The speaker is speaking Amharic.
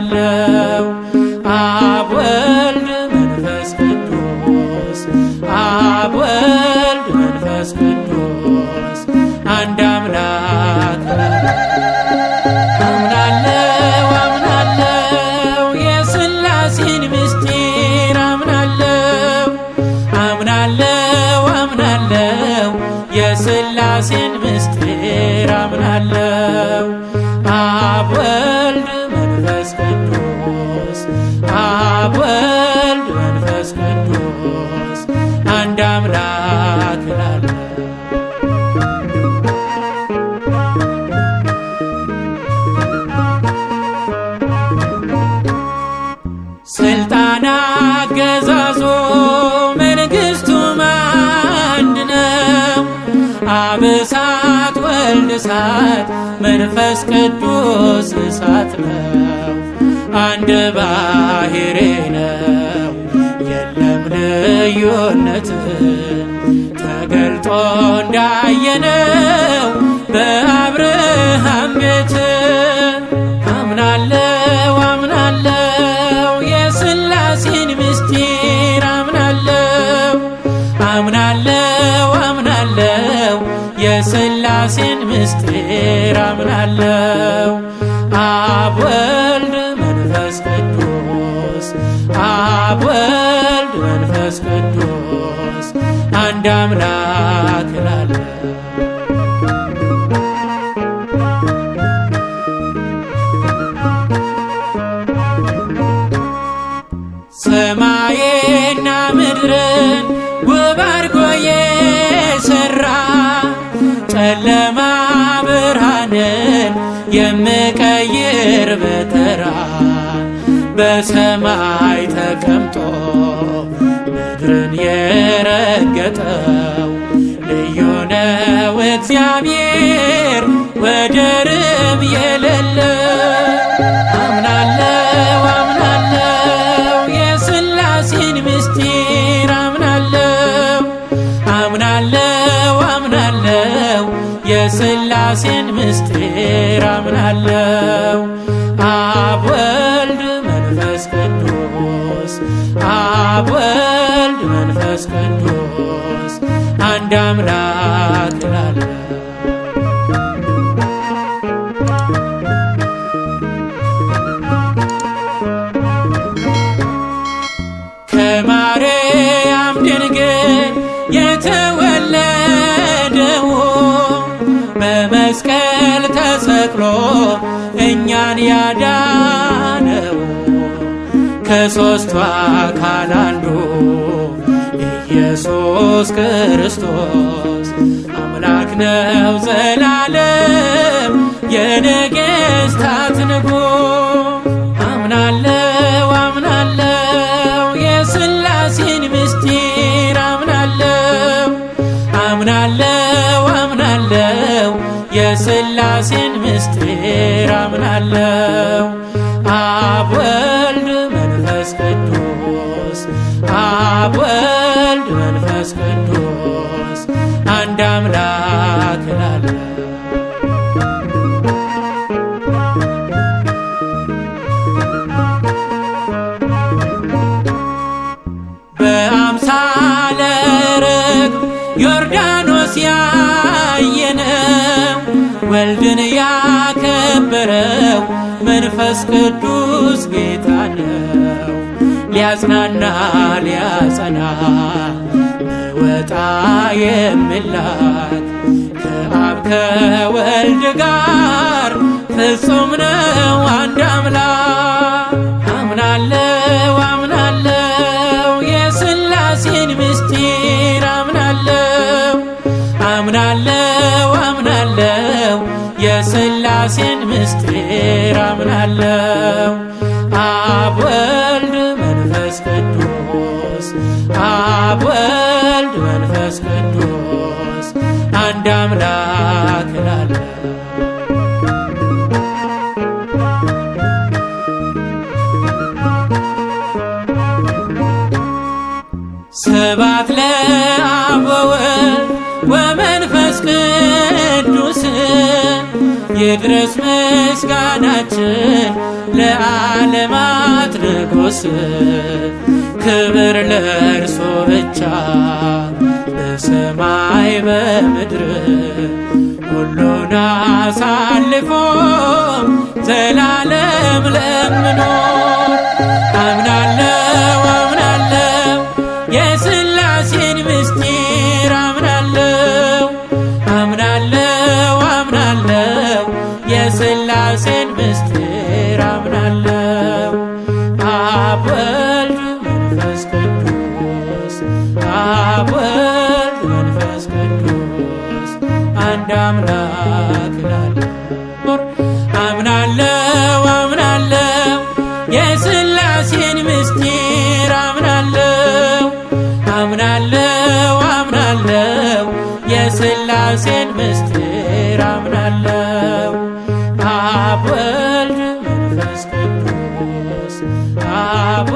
አምናለው። አብ ወልድ መንፈስ ቅዱስ አብ ወልድ መንፈስ ቅዱስ አንድ አምላክ አምናለው አምናለው የሥላሴን ምስጢር አምናለው አምናለው አምናለው የሥላሴን ምስጢር አምናለው። አብ ወልድ መንፈስ ቅዱስ አብ ወልድ መንፈስ ቅዱስ አንድ አምላክ እላለሁ። ስልጣን አገዛዞ መንግሥቱም አንድ ነው። አብ እሳት ወልድ እሳት መንፈስ ቅዱስ እሳት ነው። አንድ ባሕርይ ነው የለም ልዩነት ተገልጦ እንዳየነው በአብርሃም ቤት አምናለው አምናለው የሥላሴን ምስጢር አምናለው አምናለው አምናለው የሥላሴን ምስጢር አምናለው። አብ ወልድ መንፈስ ቅዱስ አብ ወልድ መንፈስ ቅዱስ አንድ አምላክ እላለሁ። ሰማይና ምድርን ውብ አድርጎ የሠራ ጨለማ ብርሃንን የምቀይር በተራ በሰማይ ተቀምጦ ምድርን የረገጠው ልዩ ነው እግዚአብሔር ወደርም የሌለው አምናለው አምናለው የሥላሴን ምስጢር አምናለው አምናለው አምናለው የሥላሴን ምስጢር አምናለው። አብ ወልድ መንፈስ ቅዱስ አብ ወልድ መንፈስ ቅዱስ አንድ አምላክ እላለሁ። ከማርያም ድንግል የተወለደው በመስቀል ተሰቅሎ እኛን ያዳነው ከሦስቱ አካል አንዱ ኢየሱስ ክርስቶስ አምላክ ነው ዘላለም የነገሥታት ንጉሥ አምናለው አምናለው የሥላሴን ምስጢር አምናለው አምናለው አምናለው የሥላሴን ምስጢር አምናለው። አብ ወልድ መንፈስ ቅዱስ አብ ወልድ መንፈስ ቅዱስ አንድ አምላክ እላለሁ። በአምሳለ ርግብ ዮርዳኖስ ያየነው ወልድን ያከበረው መንፈስ ቅዱስ ጌታ ነው። ሊያጽናና ሊያጸና መወጣ የሚላክ ከአብ ከወልድ ጋር ፍጹም ነው አንድ አምላክ አምናለው አምናለው የሥላሴን ምስጢር አምናለው አምናለው አምናለው የሥላሴን ምስጢር አምናለው። አብ ወልድ መንፈስ ቅዱስ አብ ወልድ መንፈስ ቅዱስ አንድ አምላክ እላለሁ። ስብሐት ለአብ ወወልድ ወመንፈስ ቅዱስ ይድረስ ምስጋናችን ለዓለማት ንጉሥ ክብር ለእርሱ ብቻ በሰማይ በምድር ሁሉን አሳልፎ ዘላለም ለምኖር አምናለው አምናለው የሥላሴን ምስጢር አምናለው አምናለው አምናለው የሥላሴን ምስጢር አምናለው አብ ወልድ መንፈስ ቅዱስ አብ ወልድ መንፈስ ቅዱስ አንድ አምላክ ላኖር አምናለው አምናለው የሥላሴን ምስጢር አምናለው አምናለው አምናለው የሥላሴን ምስጢር አምናለው አብ ወልድ መንፈስ ቅዱስ አብ